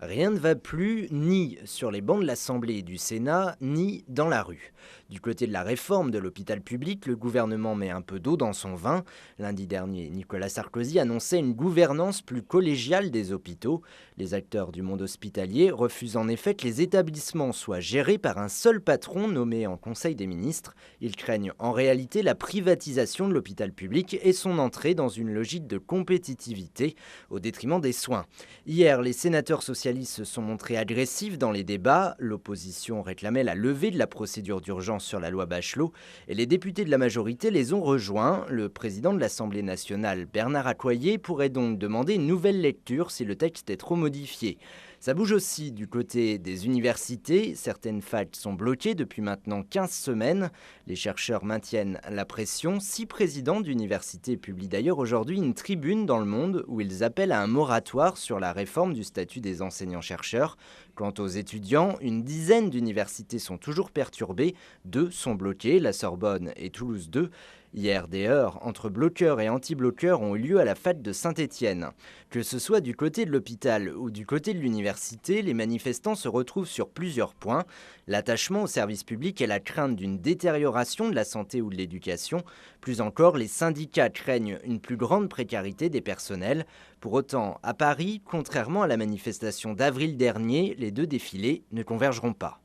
Rien ne va plus ni sur les bancs de l'Assemblée et du Sénat, ni dans la rue. Du côté de la réforme de l'hôpital public, le gouvernement met un peu d'eau dans son vin. Lundi dernier, Nicolas Sarkozy annonçait une gouvernance plus collégiale des hôpitaux. Les acteurs du monde hospitalier refusent en effet que les établissements soient gérés par un seul patron nommé en Conseil des ministres. Ils craignent en réalité la privatisation de l'hôpital public et son entrée dans une logique de compétitivité au détriment des soins. Hier, les sénateurs socialistes se sont montrés agressifs dans les débats. L'opposition réclamait la levée de la procédure d'urgence sur la loi Bachelot et les députés de la majorité les ont rejoints. Le président de l'Assemblée nationale, Bernard Accoyer, pourrait donc demander une nouvelle lecture si le texte est trop modifié. Ça bouge aussi du côté des universités. Certaines facs sont bloquées depuis maintenant 15 semaines. Les chercheurs maintiennent la pression. 6 présidents d'universités publient d'ailleurs aujourd'hui une tribune dans Le Monde où ils appellent à un moratoire sur la réforme du statut des enseignants-chercheurs. Quant aux étudiants, une dizaine d'universités sont toujours perturbées. 2 sont bloquées, la Sorbonne et Toulouse 2. Hier, des heurts entre bloqueurs et anti-bloqueurs ont eu lieu à la fac de Saint-Étienne. Que ce soit du côté de l'hôpital ou du côté de l'université, les manifestants se retrouvent sur plusieurs points. L'attachement au service public et la crainte d'une détérioration de la santé ou de l'éducation. Plus encore, les syndicats craignent une plus grande précarité des personnels. Pour autant, à Paris, contrairement à la manifestation d'avril dernier, les deux défilés ne convergeront pas.